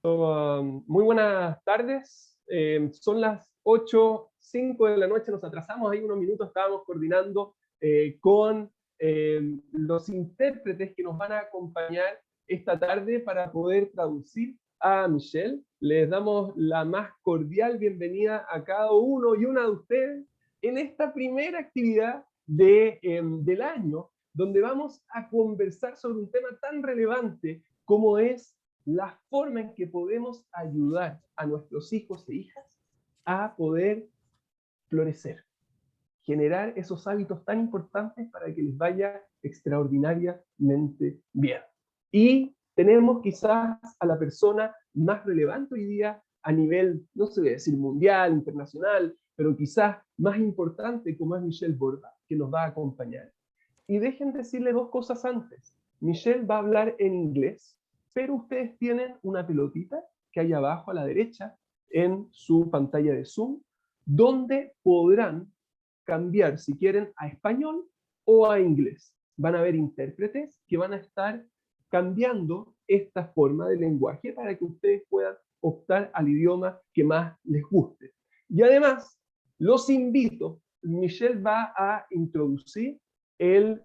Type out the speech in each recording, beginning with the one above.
Muy buenas tardes. Son las 8:05 de la noche, nos atrasamos ahí unos minutos, estábamos coordinando con los intérpretes que nos van a acompañar esta tarde para poder traducir a Michelle. Les damos la más cordial bienvenida a cada uno y una de ustedes en esta primera actividad del año, donde vamos a conversar sobre un tema tan relevante como es la forma en que podemos ayudar a nuestros hijos e hijas a poder florecer, generar esos hábitos tan importantes para que les vaya extraordinariamente bien. Y tenemos quizás a la persona más relevante hoy día a nivel, no se voy a decir mundial, internacional, pero quizás más importante, como es Michelle Borda, que nos va a acompañar. Y dejen decirle dos cosas antes. Michelle va a hablar en inglés, pero ustedes tienen una pelotita que hay abajo a la derecha en su pantalla de Zoom, donde podrán cambiar, si quieren, a español o a inglés. Van a haber intérpretes que van a estar cambiando esta forma de lenguaje para que ustedes puedan optar al idioma que más les guste. Y además, los invito, Michelle va a introducir el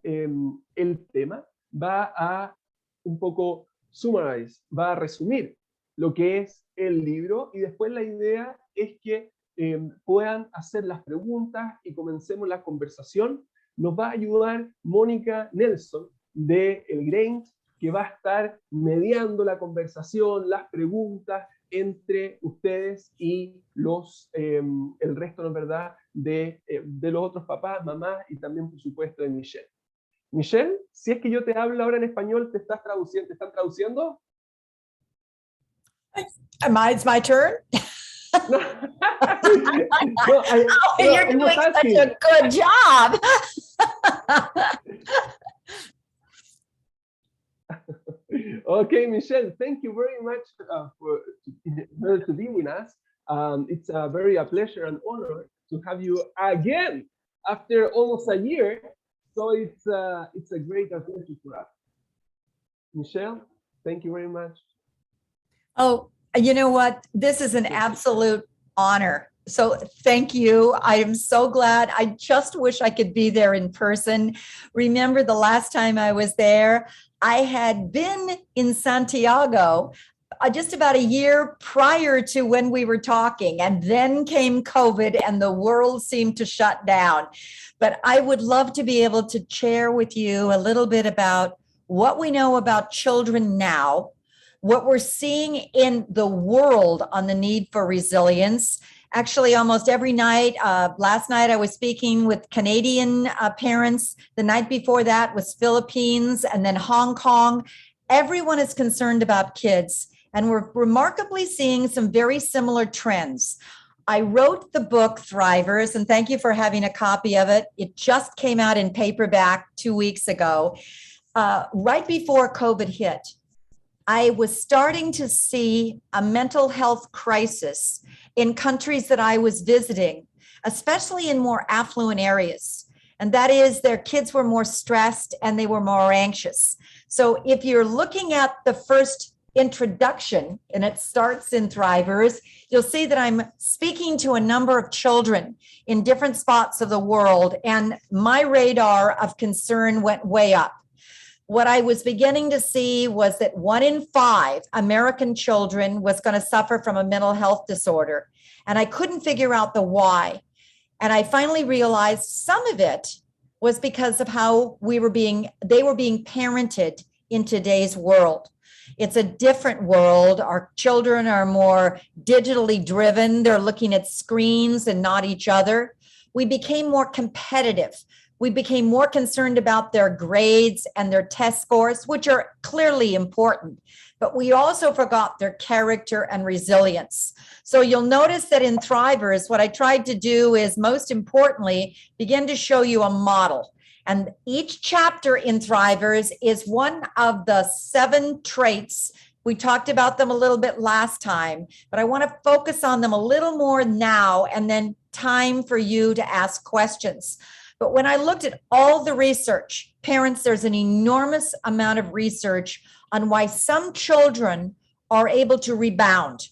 tema, va a un poco summarize, va a resumir lo que es el libro y después la idea es que puedan hacer las preguntas y comencemos la conversación. Nos va a ayudar Mónica Nelson de El Grange, que va a estar mediando la conversación, las preguntas entre ustedes y el resto, ¿no es verdad?, de los otros papás, mamás y también, por supuesto, de Michelle. Michelle, si es que yo te hablo ahora en español, ¿te están traduciendo? It's my turn? No. You're doing such a good job. Okay, Michelle, thank you very much to be with us. It's a pleasure and honor to have you again after almost a year. So it's a great adventure for us. Michelle, thank you very much. Oh, you know what? This is an absolute honor. So thank you. I am so glad. I just wish I could be there in person. Remember the last time I was there, I had been in Santiago just about a year prior to when we were talking, and then came COVID and the world seemed to shut down. But I would love to be able to share with you a little bit about what we know about children now, what we're seeing in the world on the need for resilience. Actually, almost every night, last night I was speaking with Canadian parents. The night before that was Philippines and then Hong Kong. Everyone is concerned about kids, and we're remarkably seeing some very similar trends. I wrote the book Thrivers, and thank you for having a copy of it. It just came out in paperback 2 weeks ago, right before COVID hit. I was starting to see a mental health crisis in countries that I was visiting, especially in more affluent areas. And that is, their kids were more stressed and they were more anxious. So if you're looking at the first introduction, and it starts in Thrivers, you'll see that I'm speaking to a number of children in different spots of the world, and my radar of concern went way up. What I was beginning to see was that 1 in 5 American children was going to suffer from a mental health disorder. And I couldn't figure out the why. And I finally realized some of it was because of how they were being parented in today's world. It's a different world. Our children are more digitally driven. They're looking at screens and not each other. We became more competitive. We became more concerned about their grades and their test scores, which are clearly important, but we also forgot their character and resilience. So you'll notice that in Thrivers, what I tried to do is, most importantly, begin to show you a model. And each chapter in Thrivers is one of the 7 traits. We talked about them a little bit last time, but I want to focus on them a little more now, and then time for you to ask questions. But when I looked at all the research, parents, there's an enormous amount of research on why some children are able to rebound.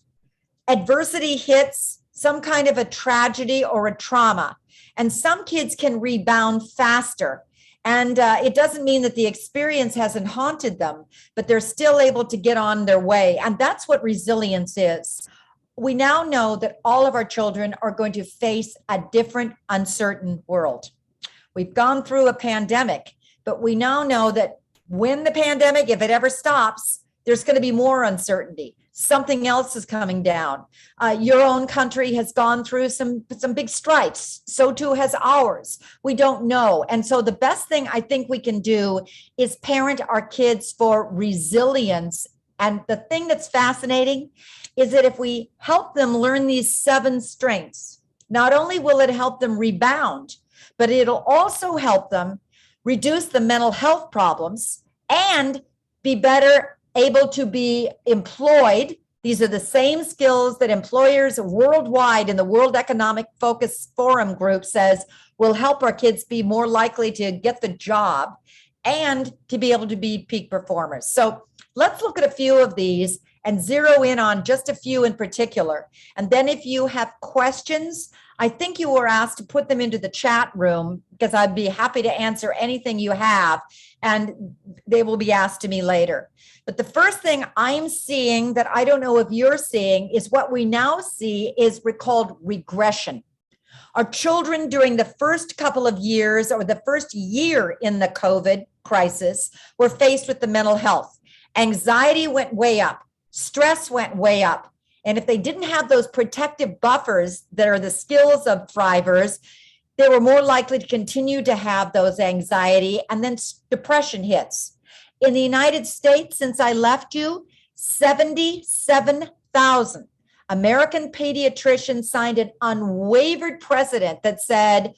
Adversity hits, some kind of a tragedy or a trauma, and some kids can rebound faster. And it doesn't mean that the experience hasn't haunted them, but they're still able to get on their way. And that's what resilience is. We now know that all of our children are going to face a different, uncertain world. We've gone through a pandemic, but we now know that when the pandemic, if it ever stops, there's going to be more uncertainty. Something else is coming down. Your own country has gone through some big strikes. So too has ours. We don't know. And so the best thing I think we can do is parent our kids for resilience. And the thing that's fascinating is that if we help them learn these 7 strengths, not only will it help them rebound, but it'll also help them reduce the mental health problems and be better able to be employed. These are the same skills that employers worldwide in the World Economic Focus Forum group says will help our kids be more likely to get the job and to be able to be peak performers. So let's look at a few of these and zero in on just a few in particular. And then if you have questions, I think you were asked to put them into the chat room because I'd be happy to answer anything you have, and they will be asked to me later. But the first thing I'm seeing that I don't know if you're seeing is what we now see is called regression. Our children during the first couple of years or the first year in the COVID crisis were faced with the mental health. Anxiety went way up. Stress went way up. And if they didn't have those protective buffers that are the skills of thrivers, they were more likely to continue to have those anxiety, and then depression hits. In the United States, since I left you, 77,000 American pediatricians signed an unwavered precedent that said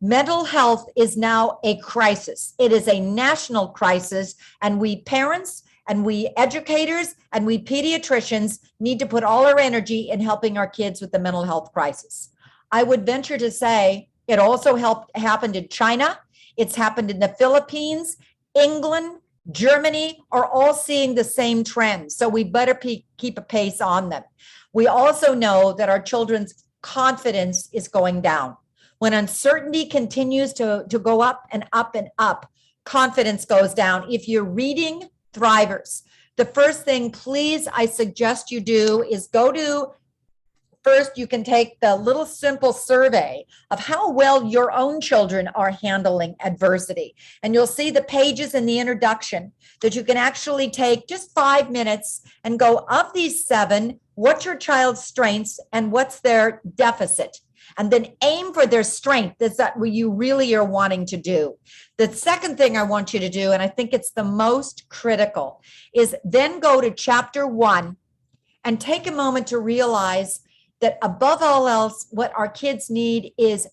mental health is now a crisis. It is a national crisis, and we parents and we educators and we pediatricians need to put all our energy in helping our kids with the mental health crisis. I would venture to say it also happened in China. It's happened in the Philippines, England, Germany are all seeing the same trends. So we better keep a pace on them. We also know that our children's confidence is going down. When uncertainty continues to go up and up and up, confidence goes down. If you're reading Thrivers, the first thing, please, I suggest you do is first, you can take the little simple survey of how well your own children are handling adversity. And you'll see the pages in the introduction that you can actually take just 5 minutes and go, of these 7, what's your child's strengths and what's their deficit? And then aim for their strength. Is that what you really are wanting to do? The second thing I want you to do, and I think it's the most critical, is then go to chapter 1 and take a moment to realize that above all else, what our kids need is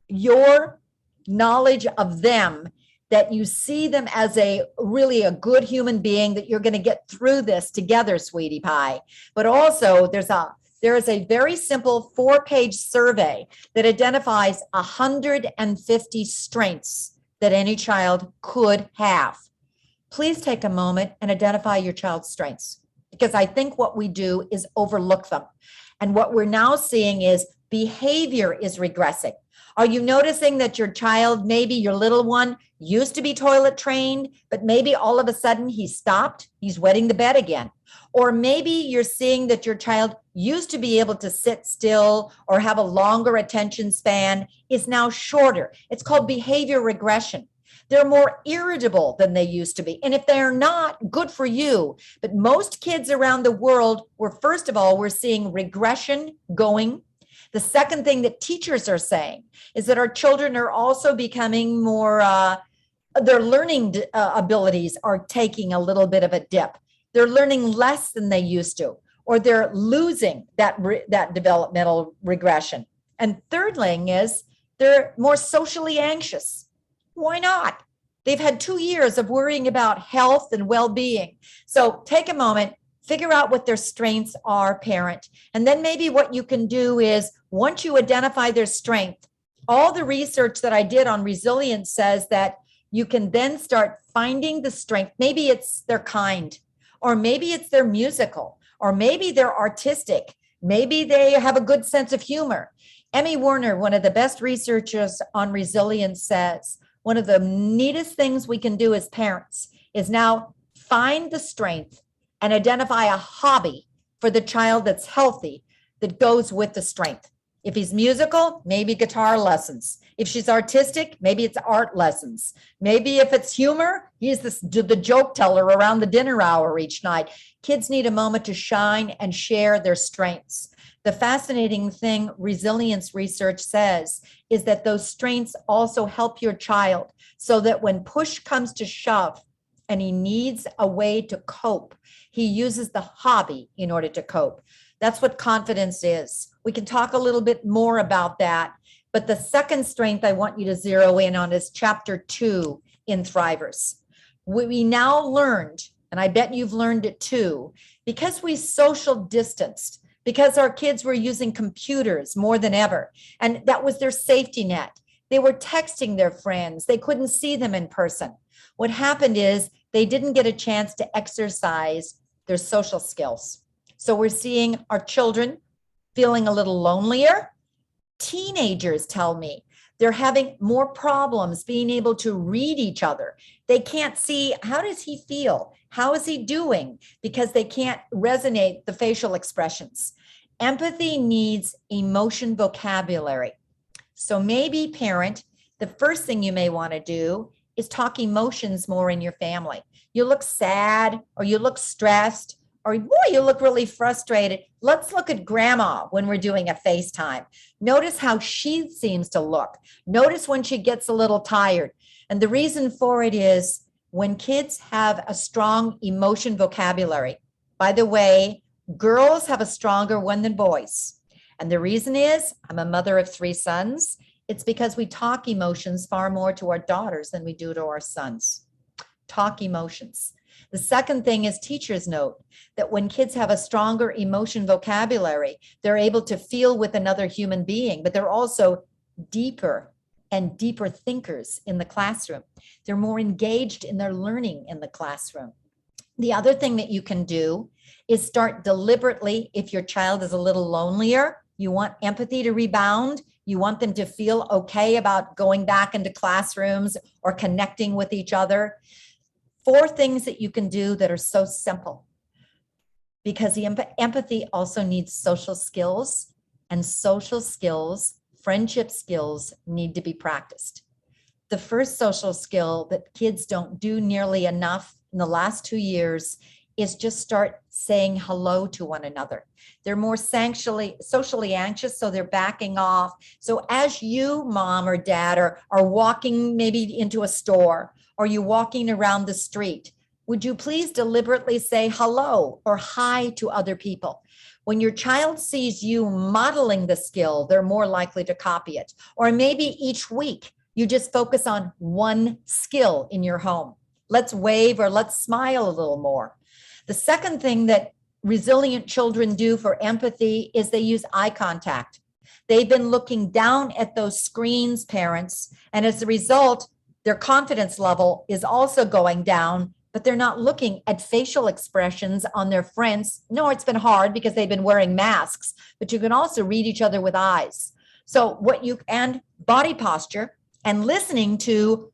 your knowledge of them, that you see them as really a good human being, that you're going to get through this together, sweetie pie. But also there is a very simple 4-page survey that identifies 150 strengths that any child could have. Please take a moment and identify your child's strengths, because I think what we do is overlook them. And what we're now seeing is behavior is regressing. Are you noticing that your child, maybe your little one, used to be toilet trained, but maybe all of a sudden he stopped, he's wetting the bed again? Or maybe you're seeing that your child used to be able to sit still or have a longer attention span, is now shorter. It's called behavior regression. They're more irritable than they used to be. And if they're not, good for you. But most kids around the world first of all, we're seeing regression going. The second thing that teachers are saying is that our children are also becoming more, their learning abilities are taking a little bit of a dip. They're learning less than they used to, or they're losing that developmental regression. And third thing is they're more socially anxious. Why not? They've had 2 years of worrying about health and well-being. So take a moment, figure out what their strengths are, parent. And then maybe what you can do is, once you identify their strength, all the research that I did on resilience says that you can then start finding the strength. Maybe it's they're kind, or maybe it's they're musical, or maybe they're artistic. Maybe they have a good sense of humor. Emmy Werner, one of the best researchers on resilience, says one of the neatest things we can do as parents is now find the strength and identify a hobby for the child that's healthy that goes with the strength. If he's musical, maybe guitar lessons. If she's artistic, maybe it's art lessons. Maybe if it's humor, he's the joke teller around the dinner hour each night. Kids need a moment to shine and share their strengths. The fascinating thing resilience research says is that those strengths also help your child so that when push comes to shove and he needs a way to cope, he uses the hobby in order to cope. That's what confidence is. We can talk a little bit more about that. But the second strength I want you to zero in on is chapter 2 in Thrivers. We now learned, and I bet you've learned it too, because we social distanced, because our kids were using computers more than ever, and that was their safety net. They were texting their friends. They couldn't see them in person. What happened is they didn't get a chance to exercise their social skills. So we're seeing our children feeling a little lonelier. Teenagers tell me they're having more problems being able to read each other. They can't see, how does he feel? How is he doing? Because they can't resonate the facial expressions. Empathy needs emotion vocabulary. So maybe, parent, the first thing you may want to do is talk emotions more in your family. You look sad, or you look stressed, or boy, you look really frustrated. Let's look at grandma when we're doing a FaceTime. Notice how she seems to look. Notice when she gets a little tired. And the reason for it is when kids have a strong emotion vocabulary. By the way, girls have a stronger one than boys. And the reason is, I'm a mother of 3 sons. It's because we talk emotions far more to our daughters than we do to our sons. Talk emotions. The second thing is teachers note that when kids have a stronger emotion vocabulary, they're able to feel with another human being, but they're also deeper and deeper thinkers in the classroom. They're more engaged in their learning in the classroom. The other thing that you can do is start deliberately, if your child is a little lonelier, you want empathy to rebound, you want them to feel okay about going back into classrooms or connecting with each other. 4 things that you can do that are so simple, because the empathy also needs social skills, and social skills, friendship skills, need to be practiced. The first social skill that kids don't do nearly enough in the last 2 years is just start saying hello to one another. They're more socially anxious, so they're backing off. So as you, mom or dad, are walking maybe into a store, or you walking around the street, would you please deliberately say hello or hi to other people? When your child sees you modeling the skill, they're more likely to copy it. Or maybe each week you just focus on one skill in your home. Let's wave or let's smile a little more. The second thing that resilient children do for empathy is they use eye contact. They've been looking down at those screens, parents, and as a result, their confidence level is also going down, but they're not looking at facial expressions on their friends. No, it's been hard because they've been wearing masks, but you can also read each other with eyes. So and body posture and listening to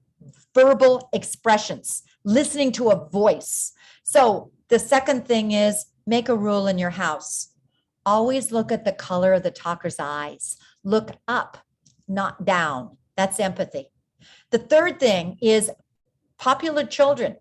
verbal expressions, listening to a voice. So the second thing is make a rule in your house. Always look at the color of the talker's eyes. Look up, not down. That's empathy. The third thing is popular children.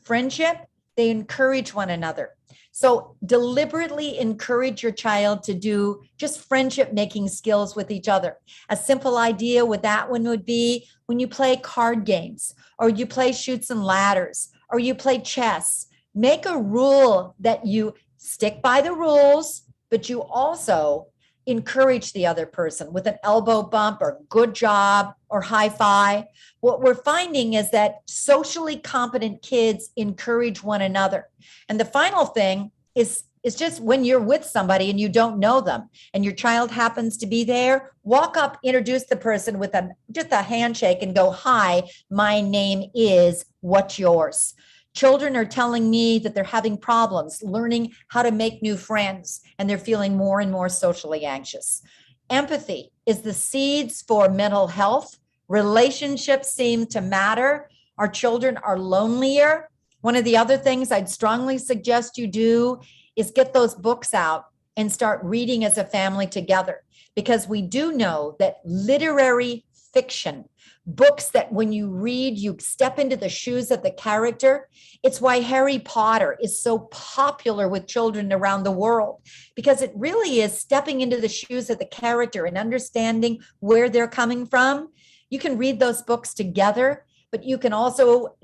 Friendship, they encourage one another. So deliberately encourage your child to do just friendship making skills with each other. A simple idea with that one would be when you play card games, or you play chutes and ladders, or you play chess, make a rule that you stick by the rules, but you also encourage the other person with an elbow bump or good job or high five. What we're finding is that socially competent kids encourage one another. And the final thing is just when you're with somebody and you don't know them and your child happens to be there, walk up, introduce the person with just a handshake and go, "Hi, my name is, what's yours?" Children are telling me that they're having problems learning how to make new friends, and they're feeling more and more socially anxious. Empathy is the seeds for mental health. Relationships seem to matter. Our children are lonelier. One of the other things I'd strongly suggest you do is get those books out and start reading as a family together, because we do know that literary fiction, books that when you read, you step into the shoes of the character. It's why Harry Potter is so popular with children around the world, because it really is stepping into the shoes of the character and understanding where they're coming from. You can read those books together, but you can also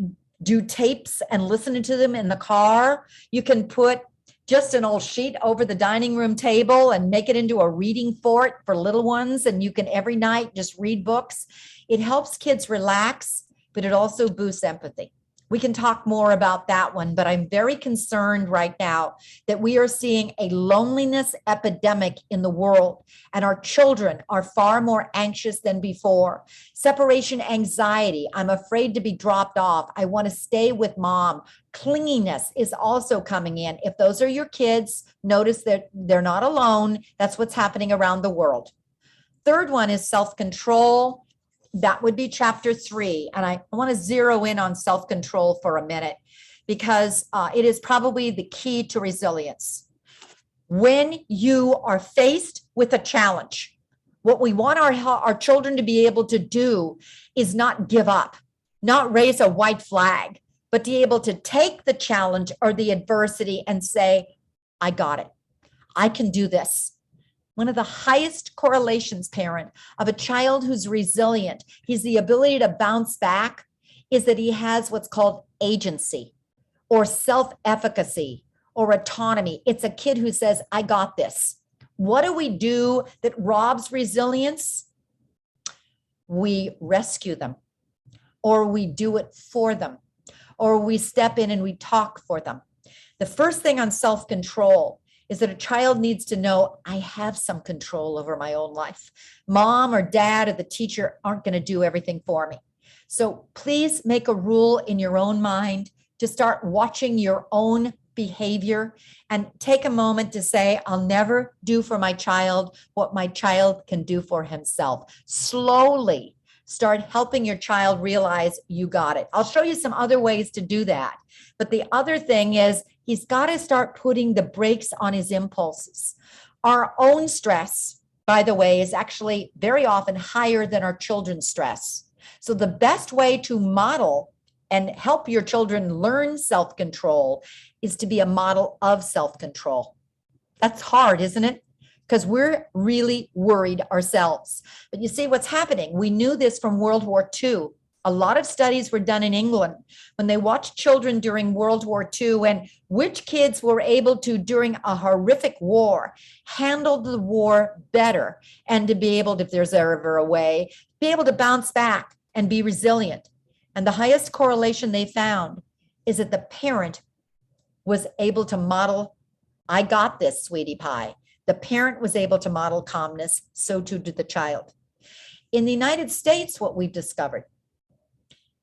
do tapes and listen to them in the car. You can put just an old sheet over the dining room table and make it into a reading fort for little ones. And you can every night just read books. It helps kids relax, but it also boosts empathy. We can talk more about that one, but I'm very concerned right now that we are seeing a loneliness epidemic in the world, and our children are far more anxious than before. Separation anxiety, I'm afraid to be dropped off. I want to stay with mom. Clinginess is also coming in. If those are your kids, notice that they're not alone. That's what's happening around the world. Third one is self-control. That would be chapter 3. And I want to zero in on self-control for a minute, because it is probably the key to resilience. When you are faced with a challenge, what we want our children to be able to do is not give up, not raise a white flag, but be able to take the challenge or the adversity and say, I got it. I can do this. One of the highest correlations, parent, of a child who's resilient, he's the ability to bounce back, is that he has what's called agency or self-efficacy or autonomy. It's a kid who says, I got this. What do we do that robs resilience? We rescue them, or we do it for them, or we step in and we talk for them. The first thing on self-control is that a child needs to know, I have some control over my own life. Mom or dad or the teacher aren't going to do everything for me. So please make a rule in your own mind to start watching your own behavior and take a moment to say, I'll never do for my child what my child can do for himself. Slowly start helping your child realize you got it. I'll show you some other ways to do that. But the other thing is, he's got to start putting the brakes on his impulses. Our own stress, by the way, is actually very often higher than our children's stress. So the best way to model and help your children learn self-control is to be a model of self-control. That's hard, isn't it? Because we're really worried ourselves. But you see what's happening. We knew this from World War II. A lot of studies were done in England when they watched children during World War II and which kids were able to, during a horrific war, handle the war better and to be able to, if there's ever a way, be able to bounce back and be resilient. And the highest correlation they found is that the parent was able to model, I got this, sweetie pie. The parent was able to model calmness, so too did the child. In the United States, what we've discovered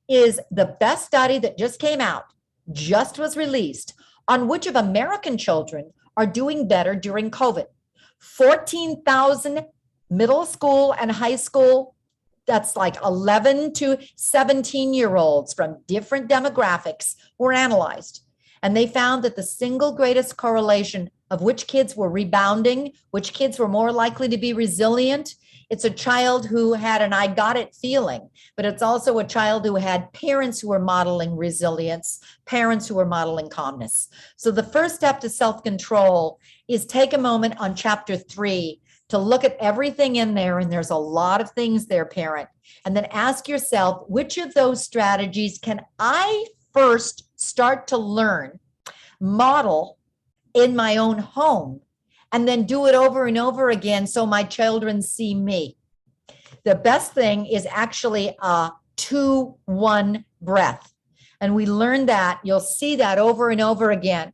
is the best study that just came out, just was released, on which of American children are doing better during COVID. 14,000 middle school and high school, that's like 11 to 17-year-olds from different demographics were analyzed. And they found that the single greatest correlation of which kids were rebounding, which kids were more likely to be resilient, it's a child who had an I got it feeling, but it's also a child who had parents who were modeling resilience, parents who were modeling calmness. So the first step to self-control is take a moment on chapter 3 to look at everything in there, and there's a lot of things there, parent, and then ask yourself, which of those strategies can I first start to learn, model in my own home, and then do it over and over again so my children see me. The best thing is actually a 2-1 breath. And we learned that, you'll see that over and over again.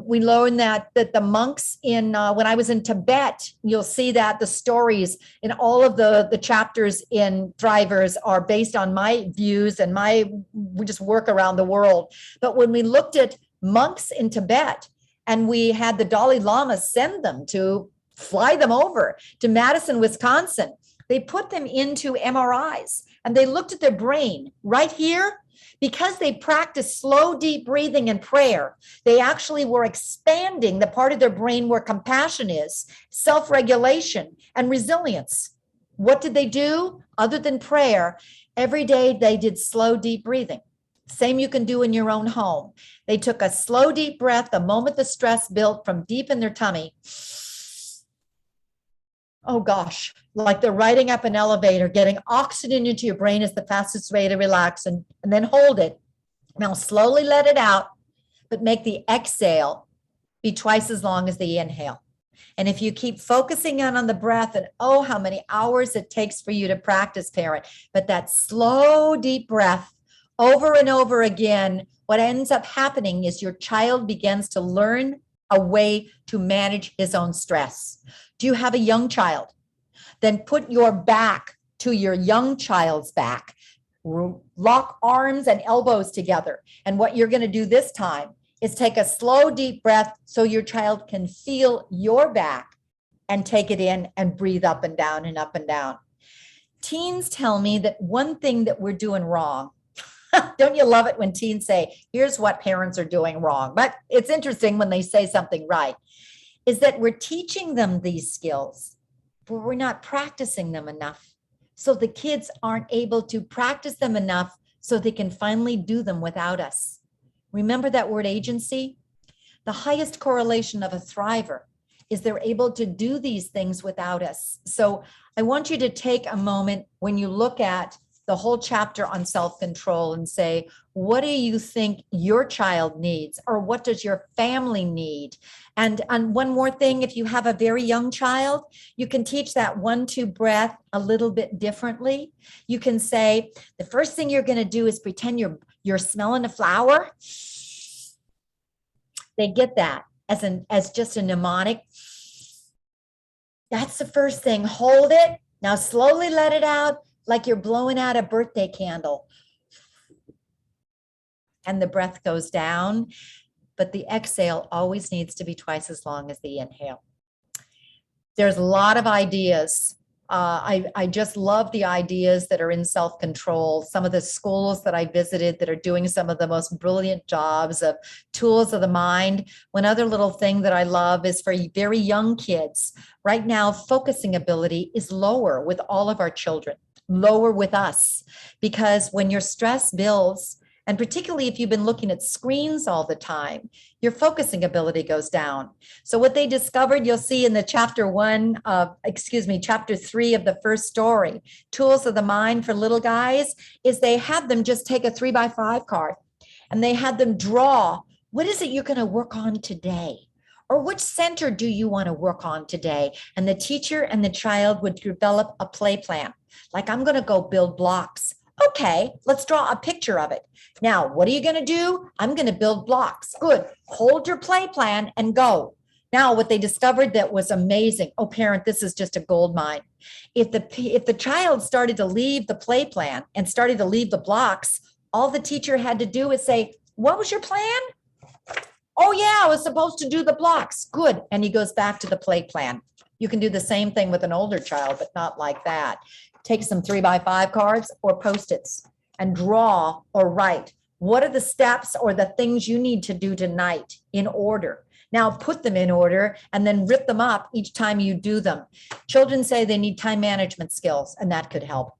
We learned that the monks in, when I was in Tibet, you'll see that the stories in all of the chapters in Thrivers are based on my views and we just work around the world. But when we looked at monks in Tibet and we had the Dalai Lama send them to fly them over to Madison, Wisconsin, they put them into MRIs and they looked at their brain right here. Because they practiced slow, deep breathing and prayer, they actually were expanding the part of their brain where compassion is, self-regulation, and resilience. What did they do? Other than prayer, every day they did slow, deep breathing. Same you can do in your own home. They took a slow, deep breath the moment the stress built from deep in their tummy. Oh gosh, like they're riding up an elevator, getting oxygen into your brain is the fastest way to relax, and then hold it. Now slowly let it out, but make the exhale be twice as long as the inhale. And if you keep focusing on the breath, and oh, how many hours it takes for you to practice, parent, but that slow, deep breath over and over again, what ends up happening is your child begins to learn a way to manage his own stress. Do you have a young child? Then put your back to your young child's back. Lock arms and elbows together. And what you're going to do this time is take a slow, deep breath so your child can feel your back and take it in and breathe up and down and up and down. Teens tell me that one thing that we're doing wrong, don't you love it when teens say, here's what parents are doing wrong? But it's interesting when they say something right, is that we're teaching them these skills, but we're not practicing them enough. So the kids aren't able to practice them enough so they can finally do them without us. Remember that word agency? The highest correlation of a thriver is they're able to do these things without us. So I want you to take a moment when you look at the whole chapter on self-control and say, what do you think your child needs? Or what does your family need? And one more thing, if you have a very young child, you can teach that 1-2 breath a little bit differently. You can say, the first thing you're going to do is pretend you're smelling a flower. They get that as just a mnemonic. That's the first thing. Hold it. Now slowly let it out like you're blowing out a birthday candle. And the breath goes down, but the exhale always needs to be twice as long as the inhale. There's a lot of ideas. I just love the ideas that are in self-control. Some of the schools that I visited that are doing some of the most brilliant jobs of tools of the mind. One other little thing that I love is for very young kids. Right now, focusing ability is lower with all of our children, lower with us, because when your stress builds, and particularly if you've been looking at screens all the time, your focusing ability goes down. So what they discovered, you'll see in the chapter 3 of the first story, Tools of the Mind for Little Guys, is they had them just take a 3x5 card and they had them draw, what is it you're going to work on today? Or which center do you want to work on today? And the teacher and the child would develop a play plan. Like, I'm going to go build blocks. Okay, let's draw a picture of it. Now, what are you going to do? I'm going to build blocks. Good. Hold your play plan and go. Now, what they discovered that was amazing. Oh, parent, this is just a gold mine. If the child started to leave the play plan and started to leave the blocks, all the teacher had to do is say, what was your plan? Oh, yeah, I was supposed to do the blocks. Good. And he goes back to the play plan. You can do the same thing with an older child, but not like that. Take some 3x5 cards or Post-its and draw or write. What are the steps or the things you need to do tonight in order? Now put them in order and then rip them up each time you do them. Children say they need time management skills, and that could help.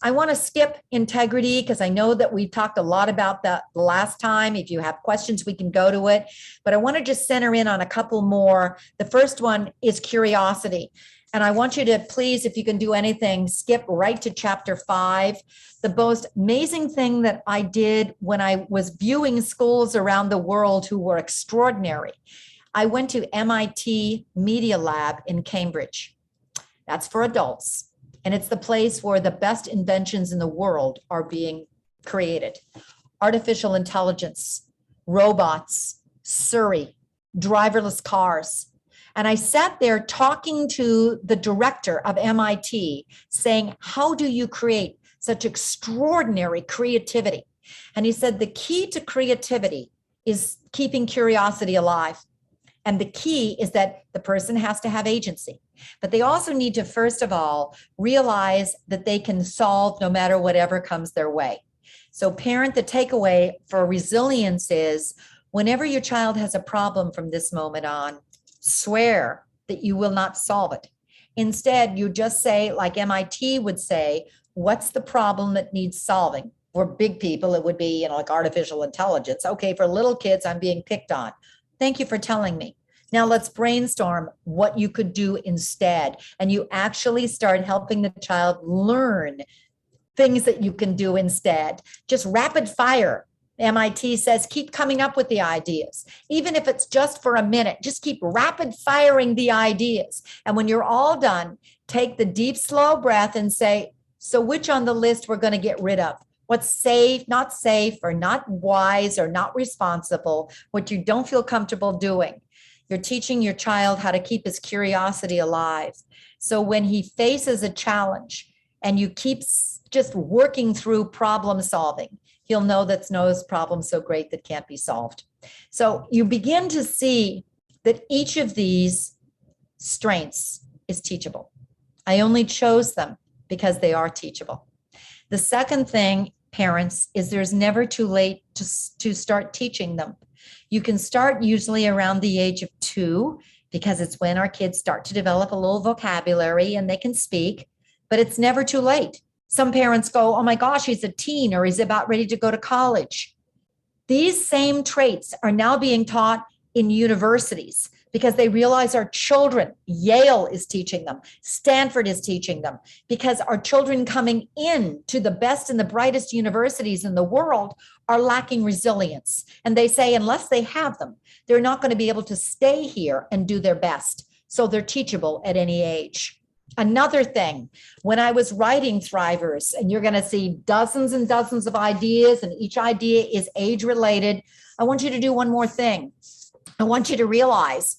I want to skip integrity because I know that we talked a lot about that the last time. If you have questions, we can go to it. But I want to just center in on a couple more. The first one is curiosity. And I want you to please, if you can do anything, skip right to chapter 5. The most amazing thing that I did when I was viewing schools around the world who were extraordinary, I went to MIT Media Lab in Cambridge. That's for adults. And it's the place where the best inventions in the world are being created. artificial intelligence, robots, Surrey, driverless cars. And I sat there talking to the director of MIT saying, how do you create such extraordinary creativity? And he said, the key to creativity is keeping curiosity alive. And the key is that the person has to have agency. But they also need to, first of all, realize that they can solve no matter whatever comes their way. So parent, the takeaway for resilience is whenever your child has a problem from this moment on, swear that you will not solve it. Instead, you just say, like MIT would say, what's the problem that needs solving? For big people, it would be, like artificial intelligence. Okay, for little kids, I'm being picked on. Thank you for telling me. Now let's brainstorm what you could do instead. And you actually start helping the child learn things that you can do instead. Just rapid fire. MIT says, keep coming up with the ideas. Even if it's just for a minute, just keep rapid firing the ideas. And when you're all done, take the deep, slow breath and say, so which on the list we're going to get rid of? What's safe, or not wise, or not responsible, what you don't feel comfortable doing. You're teaching your child how to keep his curiosity alive. So when he faces a challenge and you keep just working through problem solving, he'll know that's no problem so great that can't be solved. So you begin to see that each of these strengths is teachable. I only chose them because they are teachable. The second thing, parents, is there's never too late to start teaching them. You can start usually around the age of 2 because it's when our kids start to develop a little vocabulary and they can speak, but it's never too late. Some parents go, oh my gosh, he's a teen or he's about ready to go to college. These same traits are now being taught in universities because they realize our children, Yale is teaching them, Stanford is teaching them, because our children coming in to the best and the brightest universities in the world are lacking resilience. And they say, unless they have them, they're not going to be able to stay here and do their best. So they're teachable at any age. Another thing, when I was writing Thrivers, and you're going to see dozens and dozens of ideas, and each idea is age related, I want you to do one more thing. I want you to realize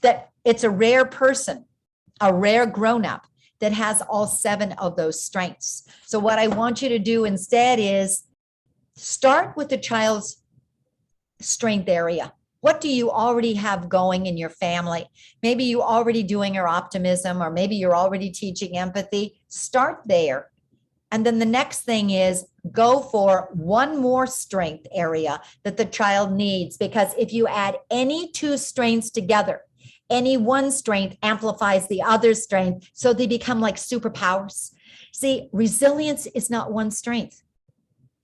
that it's a rare person, a rare grown-up that has all 7 of those strengths. So what I want you to do instead is start with the child's strength area. What do you already have going in your family? Maybe you're already doing your optimism, or maybe you're already teaching empathy. Start there. And then the next thing is go for one more strength area that the child needs, because if you add any 2 strengths together, any one strength amplifies the other strength, so they become like superpowers. See, resilience is not one strength.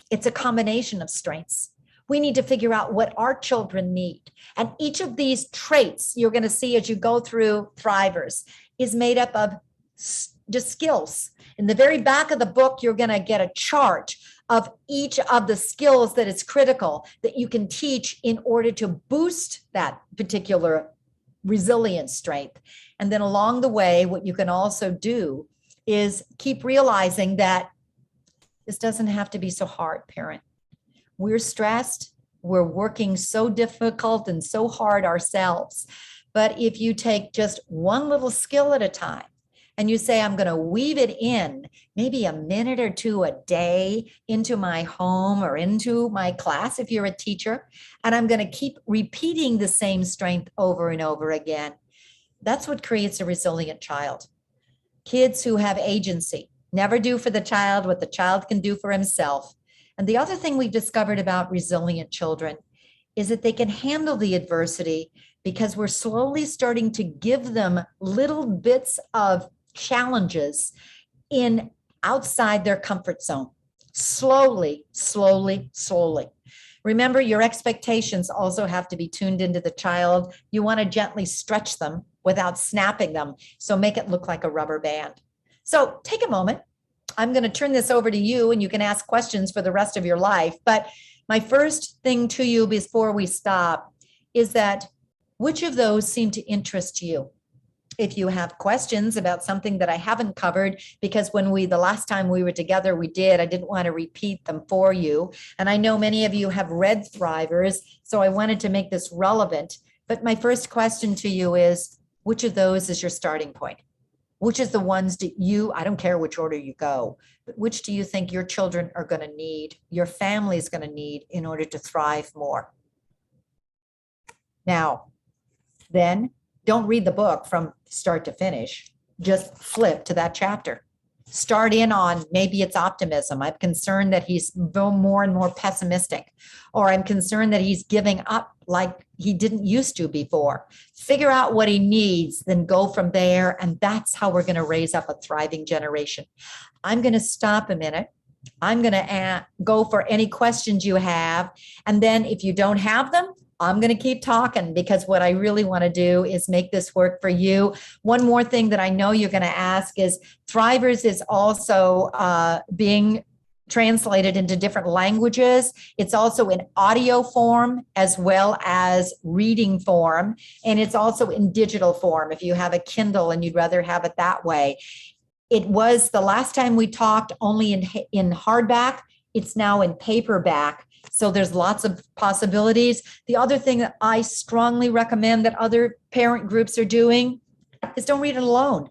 It's a combination of strengths. We need to figure out what our children need. And each of these traits you're going to see as you go through Thrivers is made up of just skills. In the very back of the book, you're going to get a chart of each of the skills that is critical that you can teach in order to boost that particular resilience strength. And then along the way, what you can also do is keep realizing that this doesn't have to be so hard, parent. We're stressed. We're working so difficult and so hard ourselves. But if you take just one little skill at a time and you say, I'm going to weave it in maybe a minute or 2 a day into my home or into my class, if you're a teacher, and I'm going to keep repeating the same strength over and over again, that's what creates a resilient child. Kids who have agency never do for the child what the child can do for himself. And the other thing we've discovered about resilient children is that they can handle the adversity because we're slowly starting to give them little bits of challenges in outside their comfort zone. Slowly, slowly, slowly. Remember, your expectations also have to be tuned into the child. You want to gently stretch them without snapping them. So make it look like a rubber band. So take a moment. I'm going to turn this over to you and you can ask questions for the rest of your life. But my first thing to you before we stop is that which of those seem to interest you? if you have questions about something that I haven't covered, because the last time we were together, I didn't want to repeat them for you. And I know many of you have read Thrivers, so I wanted to make this relevant. But my first question to you is, which of those is your starting point? Which is the ones that I don't care which order you go, but which do you think your children are going to need, your family is going to need in order to thrive more? Now, then don't read the book from start to finish. Just flip to that chapter. Start in on, maybe it's optimism. I'm concerned that he's more and more pessimistic, or I'm concerned that he's giving up like he didn't used to before. Figure out what he needs, then go from there. And that's how we're going to raise up a thriving generation. I'm going to stop a minute. I'm going to go for any questions you have. And then if you don't have them, I'm going to keep talking, because what I really want to do is make this work for you. One more thing that I know you're going to ask is, Thrivers is also being translated into different languages. It's also in audio form as well as reading form. And it's also in digital form if you have a Kindle and you'd rather have it that way. It was the last time we talked only in hardback. It's now in paperback. So there's lots of possibilities. The other thing that I strongly recommend that other parent groups are doing is don't read it alone.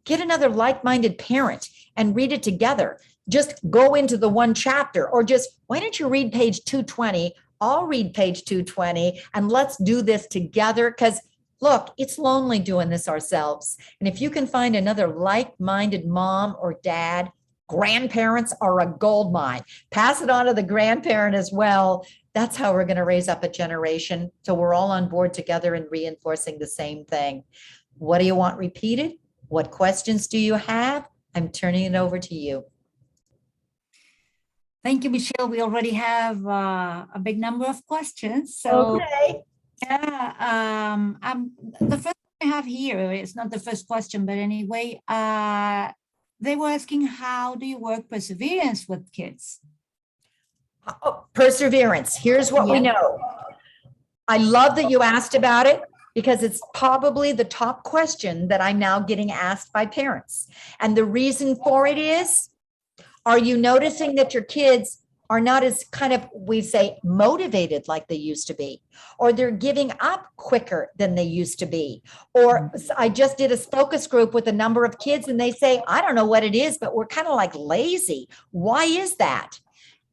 Get another like-minded parent and read it together. Just go into the one chapter, or just, why don't you read page 220? I'll read page 220 and let's do this together. Because look, it's lonely doing this ourselves. And if you can find another like-minded mom or dad, grandparents are a gold mine. Pass it on to the grandparent as well. That's how we're going to raise up a generation. So we're all on board together and reinforcing the same thing. What do you want repeated? What questions do you have? I'm turning it over to you. Thank you, Michelle. We already have a big number of questions. So, okay. Yeah, the first I have here is not the first question, but anyway, they were asking, how do you work perseverance with kids? Oh, perseverance. Here's what we know. I love that you asked about it, because it's probably the top question that I'm now getting asked by parents. And the reason for it is, are you noticing that your kids are not as we say, motivated like they used to be, or they're giving up quicker than they used to be? Or I just did a focus group with a number of kids and they say, I don't know what it is, but we're kind of like lazy. Why is that?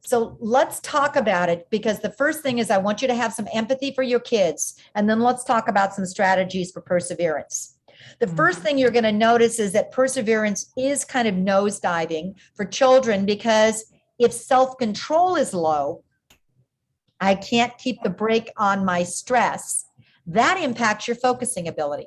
So let's talk about it, because the first thing is I want you to have some empathy for your kids. And then let's talk about some strategies for perseverance. The first thing you're going to notice is that perseverance is kind of nosediving for children, because if self-control is low, I can't keep the brake on my stress, that impacts your focusing ability.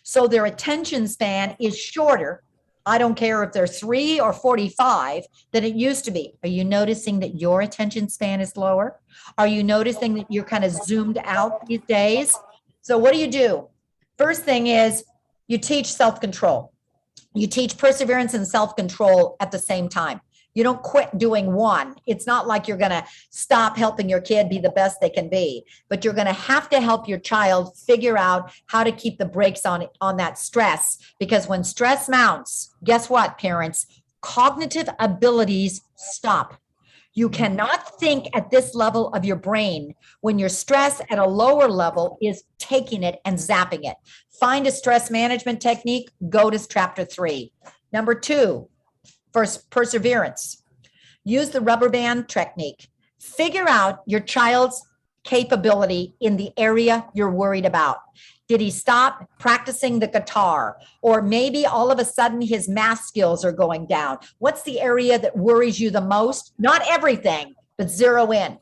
So their attention span is shorter. I don't care if they're 3 or 45 than it used to be. Are you noticing that your attention span is lower? Are you noticing that you're kind of zoomed out these days? So what do? First thing is you teach self-control. You teach perseverance and self-control at the same time. You don't quit doing one. It's not like you're going to stop helping your kid be the best they can be, but you're going to have to help your child figure out how to keep the brakes on that stress. Because when stress mounts, guess what, parents? Cognitive abilities stop. You cannot think at this level of your brain when your stress at a lower level is taking it and zapping it. Find a stress management technique. Go to chapter 3. Number 2. First, perseverance. Use the rubber band technique. Figure out your child's capability in the area you're worried about. Did he stop practicing the guitar? Or maybe all of a sudden his math skills are going down. What's the area that worries you the most? Not everything, but zero in.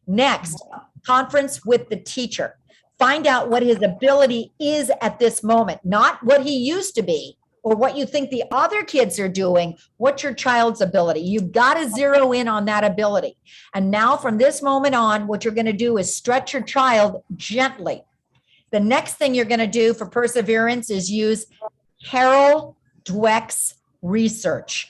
Next, conference with the teacher. Find out what his ability is at this moment, not what he used to be, or what you think the other kids are doing. What's your child's ability? You've got to zero in on that ability. And now from this moment on, what you're going to do is stretch your child gently. The next thing you're going to do for perseverance is use Carol Dweck's research.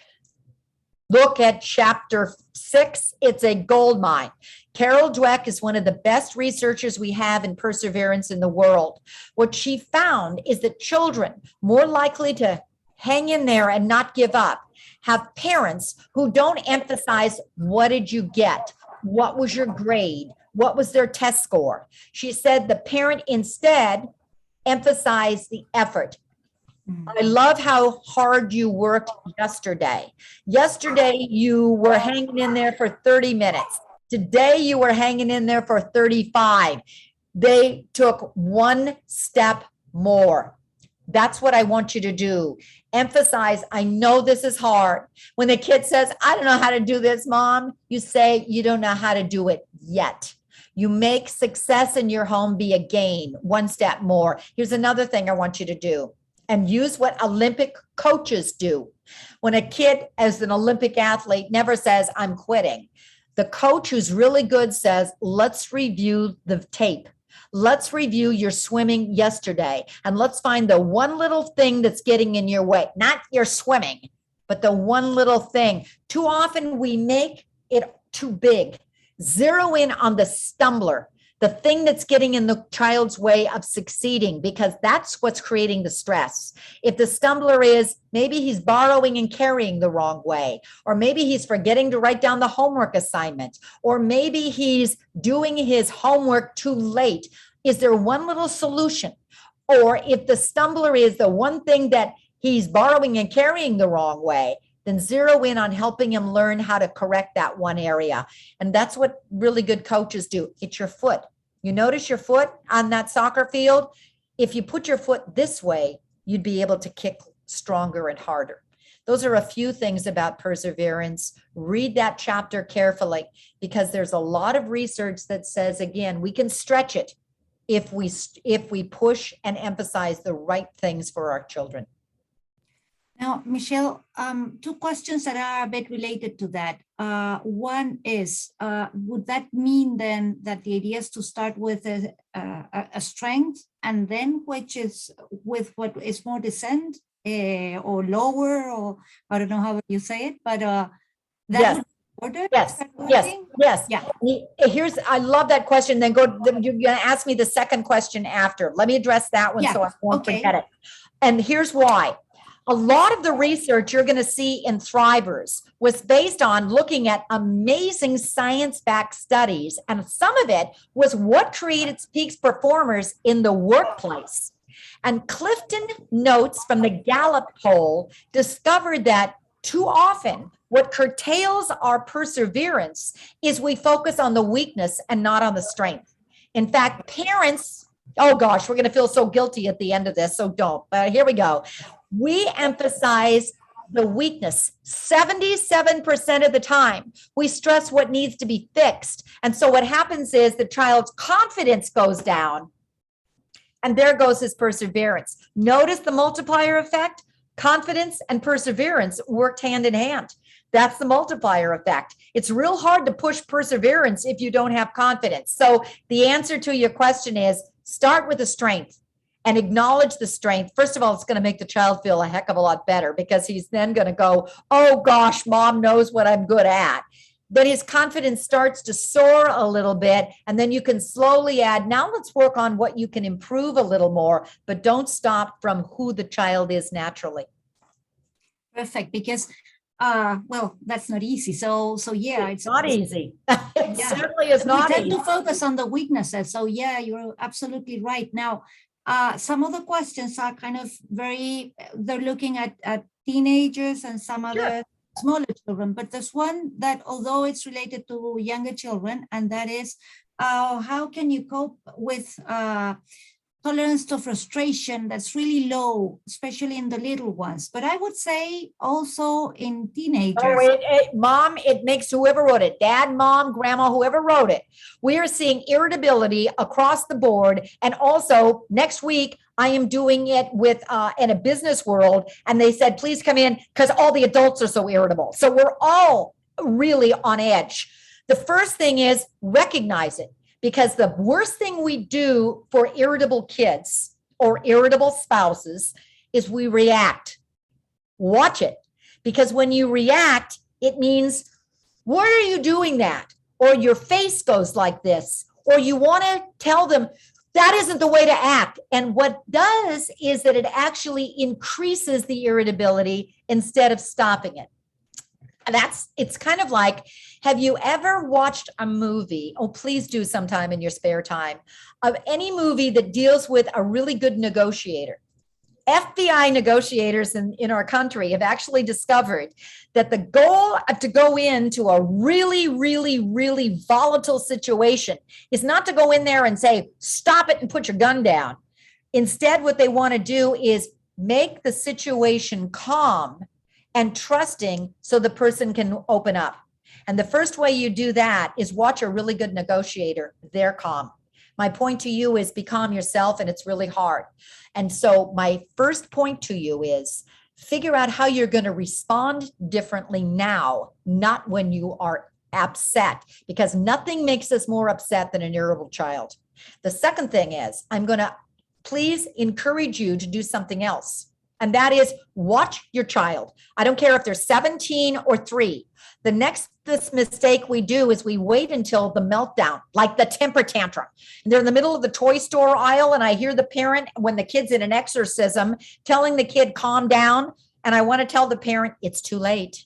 Look at chapter 6. It's a gold mine. Carol Dweck is one of the best researchers we have in perseverance in the world. What she found is that children more likely to hang in there and not give up have parents who don't emphasize, what did you get? What was your grade? What was their test score? She said the parent instead emphasized the effort. I love how hard you worked yesterday. Yesterday, you were hanging in there for 30 minutes. Today, you were hanging in there for 35. They took one step more. That's what I want you to do. Emphasize, I know this is hard. When the kid says, I don't know how to do this, Mom, you say, you don't know how to do it yet. You make success in your home be a gain, one step more. Here's another thing I want you to do, and use what Olympic coaches do. When a kid, as an Olympic athlete, never says, I'm quitting. The coach who's really good says, let's review the tape. Let's review your swimming yesterday, and let's find the one little thing that's getting in your way, not your swimming, but the one little thing. Too often we make it too big. Zero in on the stumbler, the thing that's getting in the child's way of succeeding, because that's what's creating the stress. If the stumbler is maybe he's borrowing and carrying the wrong way, or maybe he's forgetting to write down the homework assignment, or maybe he's doing his homework too late, is there one little solution? Or if the stumbler is the one thing that he's borrowing and carrying the wrong way, then zero in on helping him learn how to correct that one area. And that's what really good coaches do. It's your foot. You notice your foot on that soccer field? If you put your foot this way, you'd be able to kick stronger and harder. Those are a few things about perseverance. Read that chapter carefully, because there's a lot of research that says, again, we can stretch it if we push and emphasize the right things for our children. Now, Michelle, two questions that are a bit related to that. One is, would that mean then that the idea is to start with a strength, and then which is with what is more descent or lower, or I don't know how you say it, but that yes. would order? Yes. Yeah. I love that question. Then you're going to ask me the second question after. Let me address that one so I won't forget it. And here's why. A lot of the research you're going to see in Thrivers was based on looking at amazing science-backed studies, and some of it was what created peak performers in the workplace. And Clifton Notes from the Gallup poll discovered that too often what curtails our perseverance is we focus on the weakness and not on the strength. In fact, parents, oh gosh, we're going to feel so guilty at the end of this, so don't. But here we go. We emphasize the weakness 77% of the time. We stress what needs to be fixed. And so what happens is the child's confidence goes down, and there goes his perseverance. Notice the multiplier effect. Confidence and perseverance worked hand in hand. That's the multiplier effect. It's real hard to push perseverance if you don't have confidence. So the answer to your question is start with the strength and acknowledge the strength. First of all, it's going to make the child feel a heck of a lot better, because he's then going to go, oh gosh, Mom knows what I'm good at. Then his confidence starts to soar a little bit, and then you can slowly add, now let's work on what you can improve a little more, but don't stop from who the child is naturally. Perfect, because well, that's not easy. So yeah, it's not easy. It certainly is not easy. We tend to focus on the weaknesses. So yeah, you're absolutely right. Now, some of the questions are kind of they're looking at teenagers and some other smaller children, but there's one that, although it's related to younger children, and that is, how can you cope with tolerance to frustration that's really low, especially in the little ones, but I would say also in teenagers. Mom, it makes whoever wrote it, Dad, Mom, Grandma, whoever wrote it. We are seeing irritability across the board. And also next week, I am doing it with in a business world. And they said, please come in because all the adults are so irritable. So we're all really on edge. The first thing is recognize it. Because the worst thing we do for irritable kids or irritable spouses is we react. Watch it. Because when you react, It means, why are you doing that? Or your face goes like this, or you want to tell them that isn't the way to act. And what does is that it actually increases the irritability instead of stopping it. It's kind of like, have you ever watched a movie? Oh, please do sometime in your spare time, of any movie that deals with a really good negotiator. FBI negotiators in our country have actually discovered that the goal to go into a really, really, really volatile situation is not to go in there and say, stop it and put your gun down. Instead, what they want to do is make the situation calm and trusting so the person can open up. And the first way you do that is watch a really good negotiator. They're calm. My point to you is be calm yourself, and it's really hard. And so my first point to you is figure out how you're going to respond differently now, not when you are upset, because nothing makes us more upset than an irritable child. The second thing is I'm going to please encourage you to do something else. And that is watch your child. I don't care if they're 17 or 3. The next mistake we do is we wait until the meltdown, like the temper tantrum. And they're in the middle of the toy store aisle, and I hear the parent, when the kid's in an exorcism, telling the kid, calm down. And I want to tell the parent, it's too late.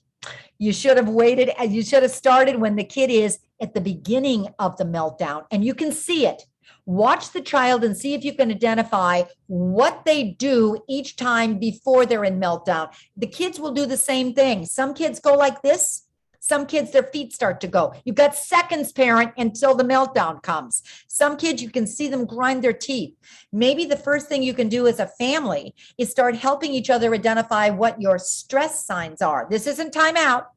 You should have waited, and you should have started when the kid is at the beginning of the meltdown, and you can see it. Watch the child and see if you can identify what they do each time before they're in meltdown. The kids will do the same thing. Some kids go like this. Some kids, their feet start to go. You've got seconds, parent, until the meltdown comes. Some kids, you can see them grind their teeth. Maybe the first thing you can do as a family is start helping each other identify what your stress signs are. This isn't time out.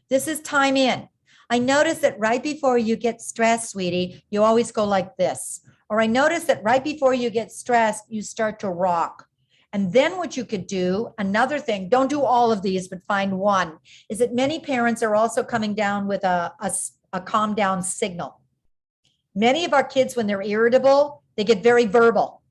This is time in. I notice that right before you get stressed, sweetie, you always go like this. Or I notice that right before you get stressed, you start to rock. And then what you could do, another thing, don't do all of these, but find one, is that many parents are also coming down with a calm down signal. Many of our kids, when they're irritable, they get very verbal.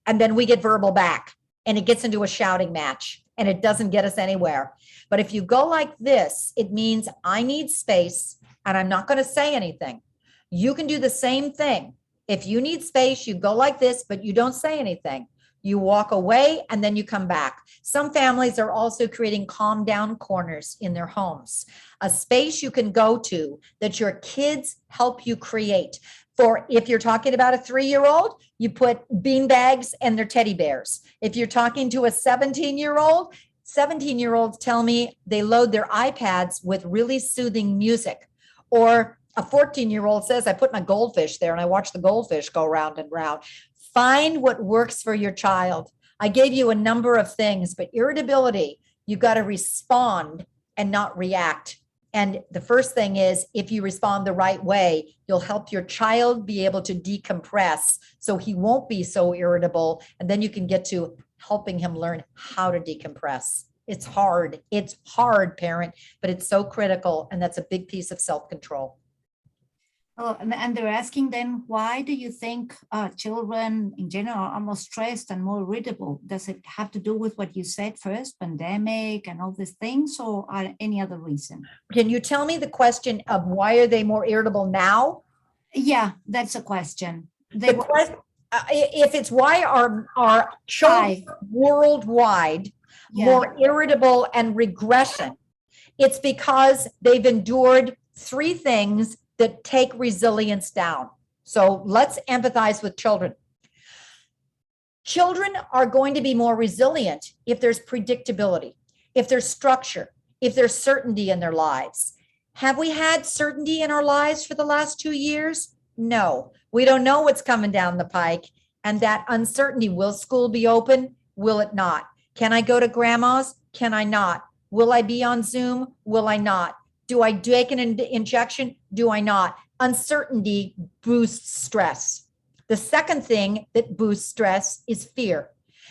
And then we get verbal back. And it gets into a shouting match. And it doesn't get us anywhere. But if you go like this, it means I need space and I'm not going to say anything. You can do the same thing. If you need space, you go like this, but you don't say anything. You walk away and then you come back. Some families are also creating calm down corners in their homes, a space you can go to that your kids help you create. For if you're talking about a 3-year-old, you put bean bags and their teddy bears. If you're talking to a 17-year-old, 17-year-olds tell me they load their iPads with really soothing music. Or a 14-year-old says, I put my goldfish there and I watch the goldfish go round and round. Find what works for your child. I gave you a number of things, but irritability, you got to respond and not react. And the first thing is, if you respond the right way, you'll help your child be able to decompress so he won't be so irritable. And then you can get to helping him learn how to decompress. It's hard, parent, but it's so critical. And that's a big piece of self-control. Oh, and they're asking then, why do you think children in general are more stressed and more irritable? Does it have to do with what you said first, pandemic and all these things, or any other reason? Can you tell me the question of why are they more irritable now? Yeah, that's a question. If it's why are children worldwide more irritable and regression, it's because they've endured 3 things that take resilience down. So let's empathize with children. Children are going to be more resilient if there's predictability, if there's structure, if there's certainty in their lives. Have we had certainty in our lives for the last 2 years? No, we don't know what's coming down the pike. And that uncertainty, will school be open? Will it not? Can I go to grandma's? Can I not? Will I be on Zoom? Will I not? Do I take an injection? Do I not? Uncertainty boosts stress. The second thing that boosts stress is fear.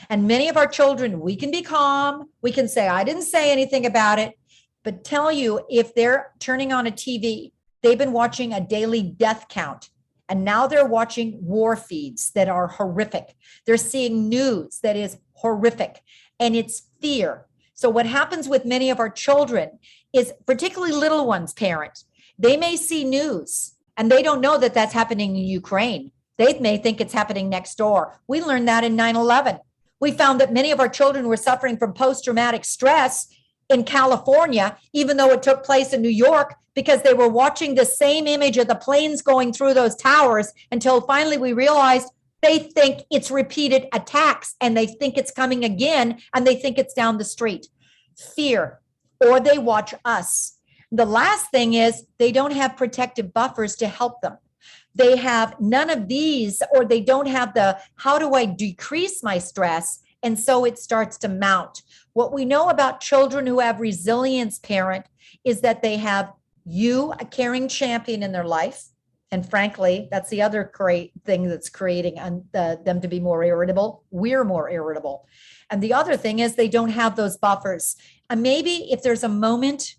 And many of our children, we can be calm. We can say, I didn't say anything about it. But tell you, if they're turning on a TV, they've been watching a daily death count. And now they're watching war feeds that are horrific. They're seeing news that is horrific. And it's fear. So what happens with many of our children is, particularly little ones, parents, they may see news and they don't know that that's happening in Ukraine. They may think it's happening next door. We learned that in 9/11. We found that many of our children were suffering from post-traumatic stress in California, even though it took place in New York, because they were watching the same image of the planes going through those towers, until finally we realized they think it's repeated attacks and they think it's coming again and they think it's down the street. Fear, or they watch us. The last thing is they don't have protective buffers to help them. They have none of these, or they don't have the, how do I decrease my stress? And so it starts to mount. What we know about children who have resilience, parent, is that they have you, a caring champion in their life. And frankly, that's the other great thing that's creating them to be more irritable. We're more irritable. And the other thing is they don't have those buffers. And maybe if there's a moment,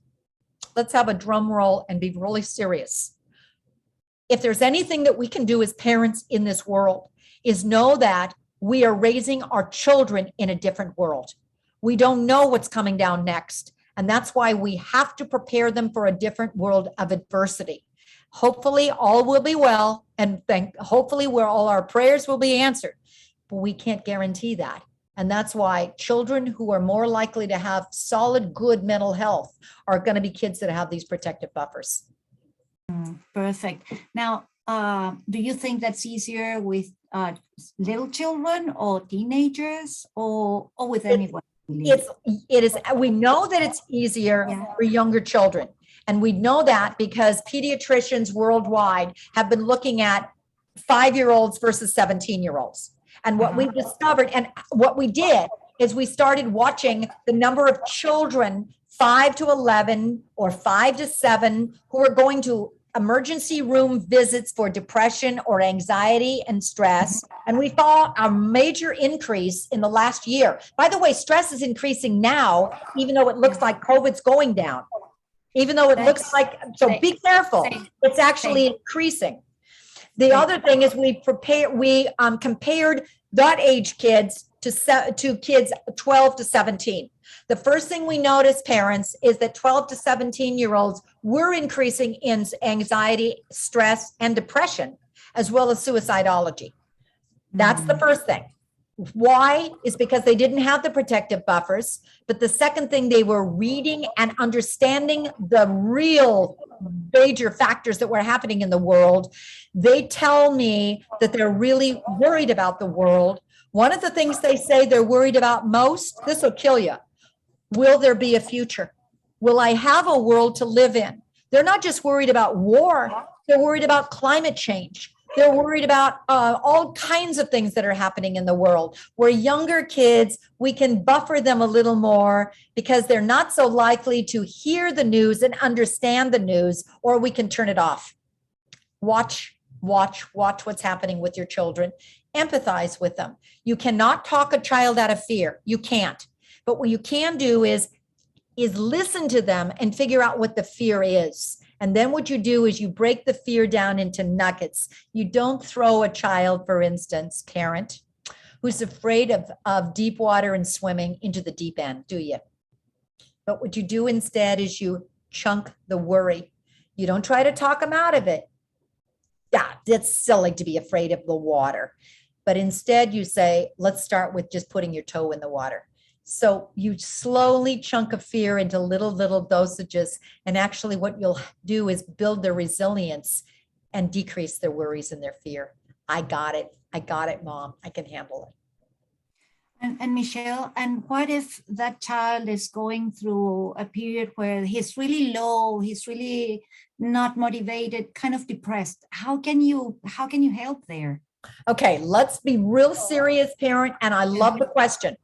let's have a drum roll and be really serious. If there's anything that we can do as parents in this world, is know that we are raising our children in a different world. We don't know what's coming down next. And that's why we have to prepare them for a different world of adversity. Hopefully all will be well, and hopefully where all our prayers will be answered, but we can't guarantee that. And that's why children who are more likely to have solid, good mental health are going to be kids that have these protective buffers. Perfect. Now, do you think that's easier with little children or teenagers, or with anyone? It is. We know that it's easier for younger children. And we know that because pediatricians worldwide have been looking at 5-year-olds versus 17-year-olds. And what we discovered, and what we did, is we started watching the number of children 5 to 11 or 5 to 7 who are going to emergency room visits for depression or anxiety and stress. And we saw a major increase in the last year. By the way, stress is increasing now, even though it looks like COVID's going down. Even though it looks like, so be careful, it's actually increasing. The other thing is we compared that age kids to kids 12 to 17. The first thing we noticed, parents, is that 12 to 17-year-olds were increasing in anxiety, stress, and depression, as well as suicidology. That's the first thing. Why? Is because they didn't have the protective buffers. But the second thing, they were reading and understanding the real major factors that were happening in the world. They tell me that they're really worried about the world. One of the things they say they're worried about most, this will kill you. Will there be a future? Will I have a world to live in? They're not just worried about war. They're worried about climate change. They're worried about all kinds of things that are happening in the world. Where younger kids, we can buffer them a little more because they're not so likely to hear the news and understand the news, or we can turn it off. Watch what's happening with your children. Empathize with them. You cannot talk a child out of fear. You can't. But what you can do is listen to them and figure out what the fear is. And then what you do is you break the fear down into nuggets. You don't throw a child, for instance, parent, who's afraid of deep water and swimming into the deep end, do you? But what you do instead is you chunk the worry. You don't try to talk them out of it. Yeah, it's silly to be afraid of the water. But instead you say, let's start with just putting your toe in the water. So you slowly chunk a fear into little dosages. And actually what you'll do is build their resilience and decrease their worries and their fear. I got it, Mom. I can handle it. And Michelle, and what if that child is going through a period where he's really low, he's really not motivated, kind of depressed? How can you help there? Okay, let's be real serious, parent. And I love the question.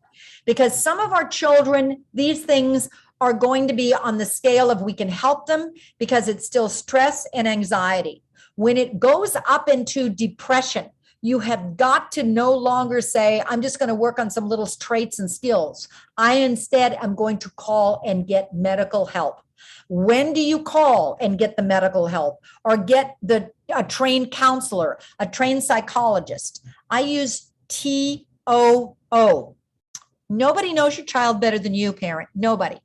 Because some of our children, these things are going to be on the scale of we can help them because it's still stress and anxiety. When it goes up into depression, you have got to no longer say, I'm just going to work on some little traits and skills. I instead am going to call and get medical help. When do you call and get the medical help or get a trained counselor, a trained psychologist? I use TOO. Nobody knows your child better than you, parent. Nobody.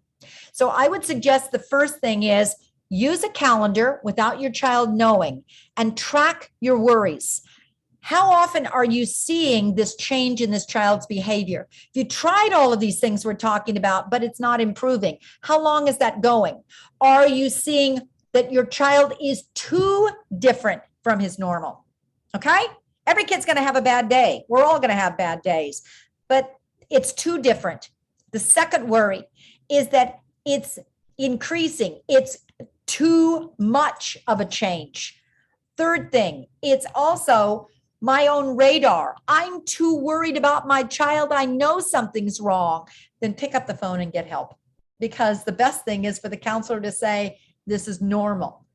So I would suggest the first thing is use a calendar without your child knowing and track your worries. How often are you seeing this change in this child's behavior? If you tried all of these things we're talking about, but it's not improving, how long is that going? Are you seeing that your child is too different from his normal? Okay? Every kid's going to have a bad day. We're all going to have bad days, but it's too different. The second worry is that it's increasing. It's too much of a change. Third thing, it's also my own radar. I'm too worried about my child. I know something's wrong. Then pick up the phone and get help, because the best thing is for the counselor to say, this is normal.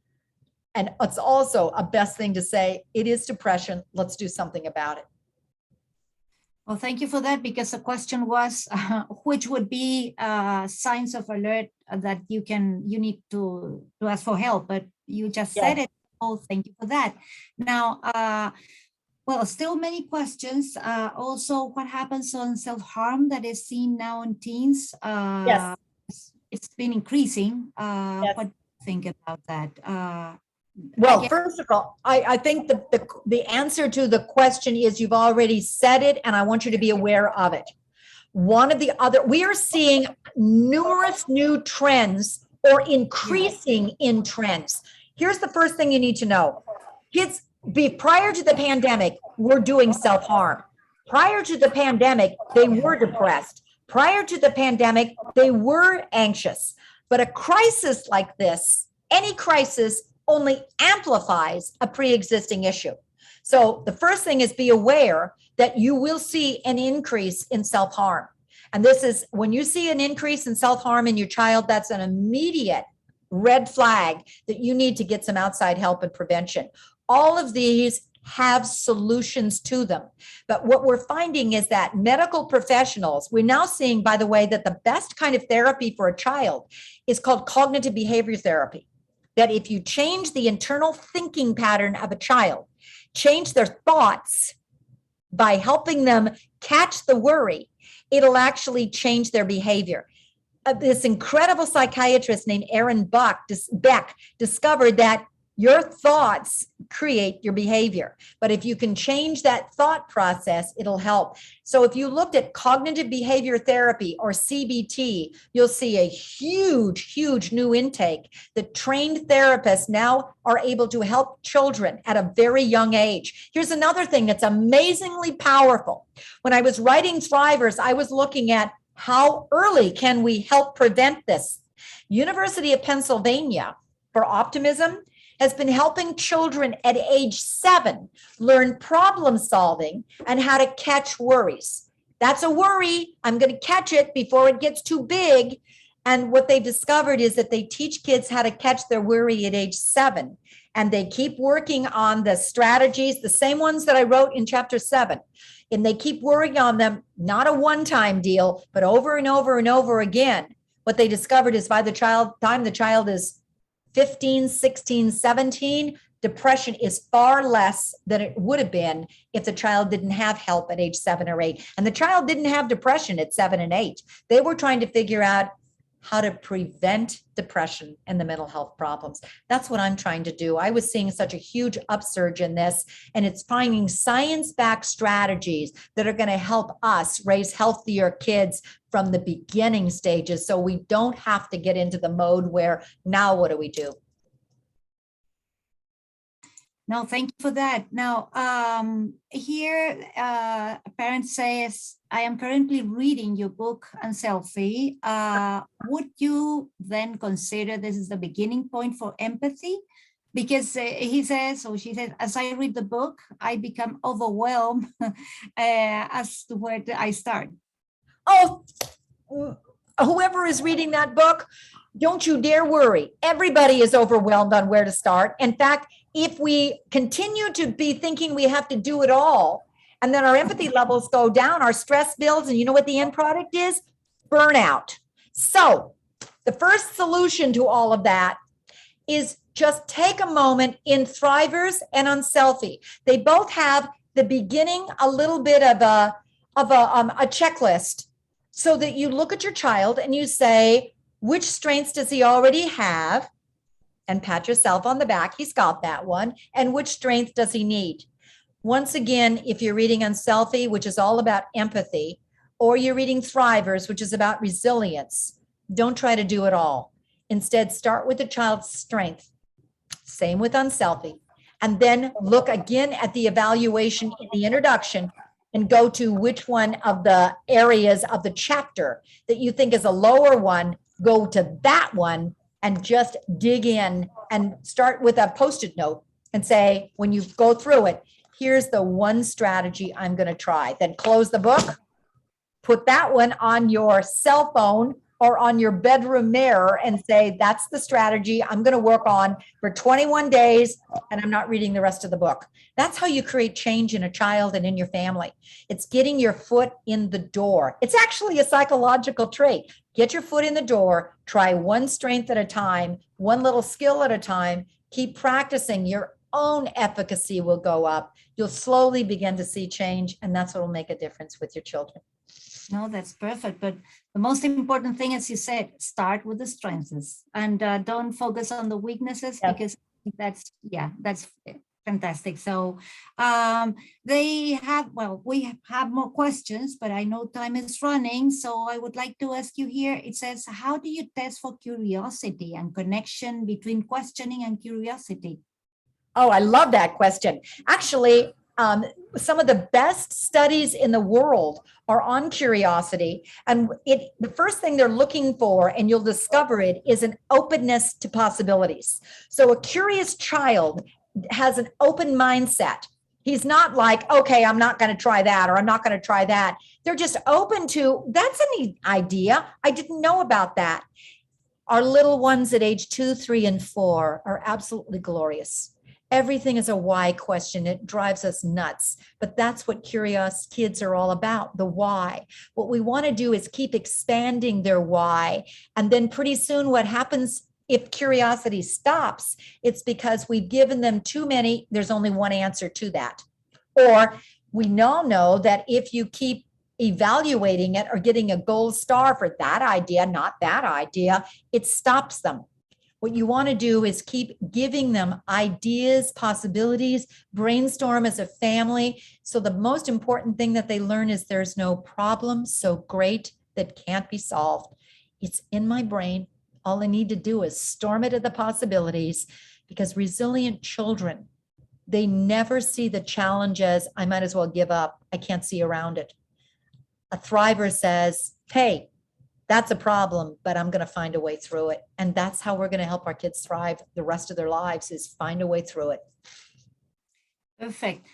And it's also a best thing to say, it is depression. Let's do something about it. Well, thank you for that, because the question was, which would be signs of alert that you need to ask for help, but you just said it. Oh, thank you for that. Now, well, still many questions. Also, what happens on self-harm that is seen now in teens? Yes. It's been increasing. Yes. What do you think about that? Well, first of all, I think the answer to the question is you've already said it, and I want you to be aware of it. One of the other, we are seeing numerous new trends or increasing in trends. Here's the first thing you need to know. Kids, prior to the pandemic, were doing self-harm. Prior to the pandemic, they were depressed. Prior to the pandemic, they were anxious. But a crisis like this, any crisis, only amplifies a pre-existing issue. So the first thing is be aware that you will see an increase in self-harm. And this is, when you see an increase in self-harm in your child, that's an immediate red flag that you need to get some outside help and prevention. All of these have solutions to them. But what we're finding is that medical professionals, we're now seeing, by the way, that the best kind of therapy for a child is called cognitive behavior therapy. That if you change the internal thinking pattern of a child, change their thoughts by helping them catch the worry, it'll actually change their behavior. This incredible psychiatrist named Aaron Beck discovered that your thoughts create your behavior. But if you can change that thought process, it'll help. So if you looked at cognitive behavior therapy or CBT, you'll see a huge, huge new intake. The trained therapists now are able to help children at a very young age. Here's another thing that's amazingly powerful. When I was writing Thrivers, I was looking at how early can we help prevent this. University of Pennsylvania for Optimism has been helping children at age 7 learn problem solving and how to catch worries. That's a worry. I'm going to catch it before it gets too big. And what they discovered is that they teach kids how to catch their worry at age 7. And they keep working on the strategies, the same ones that I wrote in chapter 7. And they keep working on them, not a one-time deal, but over and over and over again. What they discovered is by the time the child is 15, 16, 17, depression is far less than it would have been if the child didn't have help at age 7 or 8. And the child didn't have depression at 7 and 8. They were trying to figure out how to prevent depression and the mental health problems. That's what I'm trying to do. I was seeing such a huge upsurge in this, and it's finding science-backed strategies that are going to help us raise healthier kids from the beginning stages, so we don't have to get into the mode where now what do we do? No, thank you for that. Now, here a parent says, I am currently reading your book, Unselfie. Would you then consider this is the beginning point for empathy? Because he says, or she says, as I read the book, I become overwhelmed as to where I start. Oh, whoever is reading that book, don't you dare worry. Everybody is overwhelmed on where to start. In fact, if we continue to be thinking we have to do it all, and then our empathy levels go down, our stress builds, and you know what the end product is? Burnout. So the first solution to all of that is just take a moment in Thrivers and Unselfie. They both have the beginning, a little bit of a checklist so that you look at your child and you say, which strengths does he already have? And pat yourself on the back. He's got that one. And which strength does he need? Once again, if you're reading Unselfie, which is all about empathy, or you're reading Thrivers, which is about resilience, don't try to do it all. Instead, start with the child's strength. Same with Unselfie. And then look again at the evaluation in the introduction and go to which one of the areas of the chapter that you think is a lower one, go to that one and just dig in and start with a Post-it note and say, when you go through it, here's the one strategy I'm going to try. Then close the book, put that one on your cell phone or on your bedroom mirror and say, that's the strategy I'm going to work on for 21 days, and I'm not reading the rest of the book. That's how you create change in a child and in your family. It's getting your foot in the door. It's actually a psychological trait. Get your foot in the door, try one strength at a time, one little skill at a time, keep practicing. Your own efficacy will go up. You'll slowly begin to see change, and that's what will make a difference with your children. No, that's perfect. But the most important thing, as you said, start with the strengths and don't focus on the weaknesses, because that's fantastic. So we have more questions, but I know time is running. So I would like to ask you here, it says, how do you test for curiosity and connection between questioning and curiosity? Oh, I love that question. Actually, some of the best studies in the world are on curiosity. And the first thing they're looking for, and you'll discover it, is an openness to possibilities. So a curious child has an open mindset. He's not like, okay, I'm not going to try that, or I'm not going to try that. They're just open to, that's a neat idea. I didn't know about that. Our little ones at age 2, 3, and 4 are absolutely glorious. Everything is a why question. It drives us nuts, but that's what curious kids are all about, the why. What we want to do is keep expanding their why. And then pretty soon what happens if curiosity stops, it's because we've given them too many, there's only one answer to that. Or we now know that if you keep evaluating it or getting a gold star for that idea, not that idea, it stops them. What you want to do is keep giving them ideas, possibilities, brainstorm as a family. So the most important thing that they learn is there's no problem so great that can't be solved. It's in my brain. All I need to do is storm it at the possibilities, because resilient children, they never see the challenge as, I might as well give up. I can't see around it. A thriver says, hey, that's a problem, but I'm going to find a way through it. And that's how we're going to help our kids thrive the rest of their lives, is find a way through it. Perfect.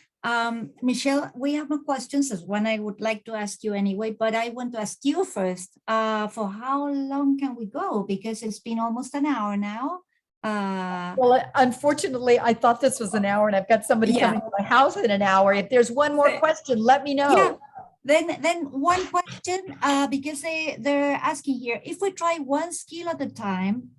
Michelle, we have more questions. There's one I would like to ask you anyway, but I want to ask you first, for how long can we go? Because it's been almost an hour now. Well, unfortunately, I thought this was an hour, and I've got somebody coming to my house in an hour. If there's one more question, let me know. Yeah. Then one question, because they're asking here, if we try one skill at a time,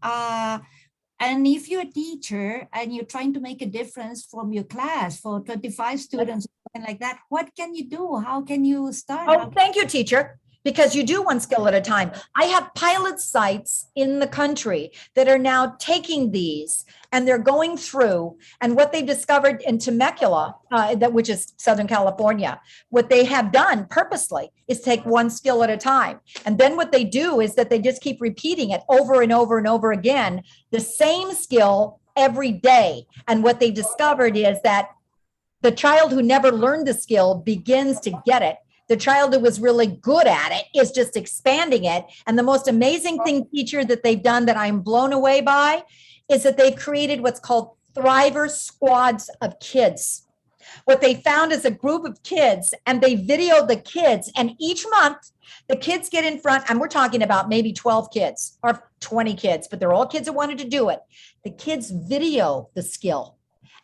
and if you're a teacher and you're trying to make a difference from your class for 25 students, something like that, what can you do? How can you start? Oh, thank you, teacher. Because you do one skill at a time. I have pilot sites in the country that are now taking these, and they're going through, and what they've discovered in Temecula, which is Southern California, what they have done purposely is take one skill at a time. And then what they do is that they just keep repeating it over and over and over again, the same skill every day. And what they discovered is that the child who never learned the skill begins to get it. The child who was really good at it is just expanding it. And the most amazing thing, teacher, that they've done that I'm blown away by is that they've created what's called Thriver squads of kids. What they found is a group of kids, and they video the kids. And each month, the kids get in front, and we're talking about maybe 12 kids or 20 kids, but they're all kids that wanted to do it. The kids video the skill.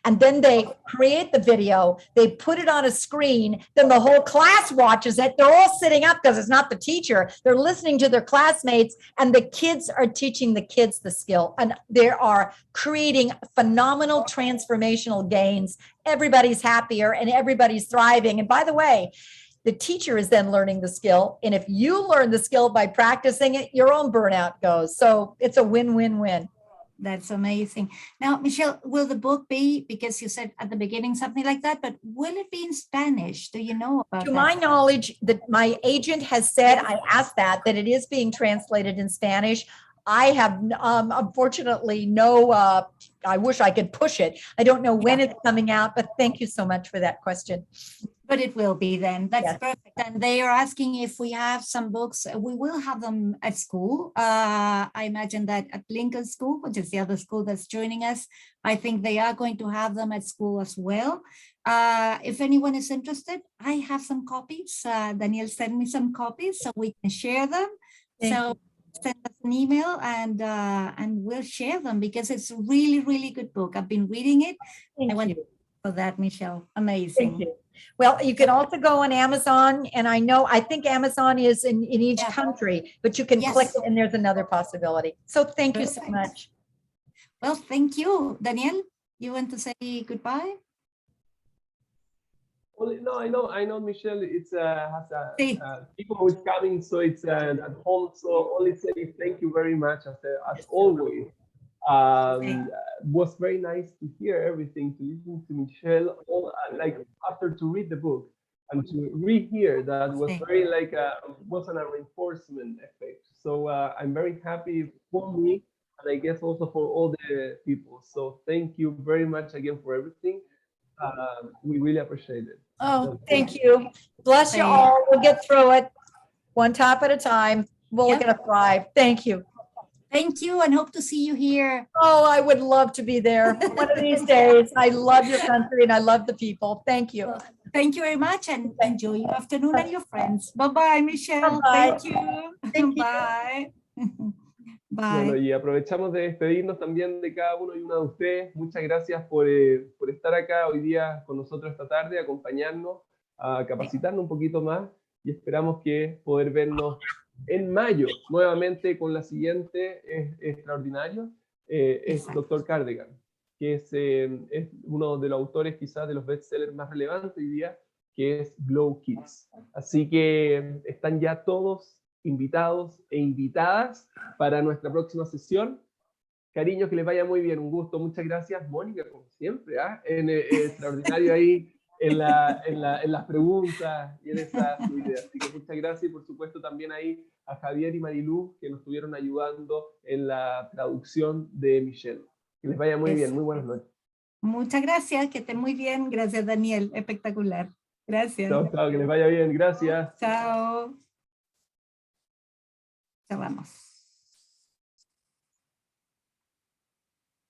And then they create the video, they put it on a screen, then the whole class watches it. They're all sitting up because it's not the teacher. They're listening to their classmates, and the kids are teaching the kids the skill. And they are creating phenomenal transformational gains. Everybody's happier and everybody's thriving. And by the way, The teacher is then learning the skill. And if you learn the skill by practicing it, your own burnout goes. So it's a win-win-win. That's amazing. Now, Michelle, will the book be, because you said at the beginning something like that, but will it be in Spanish? Do you know about To that? my knowledge, that my agent has said, I asked that it is being translated in Spanish. I have unfortunately I wish I could push it. I don't know when it's coming out, but thank you so much for that question. But it will be then. That's Yes. perfect. And they are asking if we have some books. We will have them at school. I imagine that at Lincoln School, which is the other school that's joining us, I think they are going to have them at school as well. If anyone is interested, I have some copies. Daniel sent me some copies so we can share them. Thank Send us an email and we'll share them because it's a really, really good book. I've been reading it. Thank you. For that, Michelle. Amazing. Thank you. Well, you can also go on Amazon, and I think Amazon is in each country, but you can click it and there's another possibility. So thank you so much. Well, thank you. Daniel, you want to say goodbye? No, I know, Michelle. It's has people who is coming, so it's at home. So only say thank you very much as always. Was very nice to hear everything, to listen to Michelle, after to read the book and to rehear that was very wasn't a reinforcement effect. So I'm very happy for me, and I guess also for all the people. So thank you very much again for everything. We really appreciate it. Oh, thank you. Bless you all. We'll get through it one top at a time. We're going to thrive. Thank you. Thank you, and hope to see you here. Oh, I would love to be there one of these days. I love your country and I love the people. Thank you. Well, thank you very much, and enjoy your afternoon and your friends. Bye-bye, Michelle. Bye-bye. Thank you. Thank you. Bye. Bye. Bueno, y aprovechamos de despedirnos también de cada uno y una de ustedes. Muchas gracias por estar acá hoy día con nosotros esta tarde, acompañarnos, a capacitarnos un poquito más, y esperamos que poder vernos en mayo nuevamente con la siguiente extraordinario, es Dr. Cardigan, que es uno de los autores quizás de los bestsellers más relevantes hoy día, que es Glow Kids. Así que están ya todos invitados e invitadas para nuestra próxima sesión. Cariños, que les vaya muy bien, un gusto, muchas gracias, Mónica, como siempre, extraordinario ahí en las preguntas y en esas ideas. Así que muchas gracias, y por supuesto también ahí a Javier y Marilú, que nos estuvieron ayudando en la traducción de Michelle. Que les vaya muy bien, muy buenas noches. Muchas gracias, que estén muy bien. Gracias, Daniel, espectacular. Gracias. Chao, chao, que les vaya bien, gracias. Chao. Cerramos.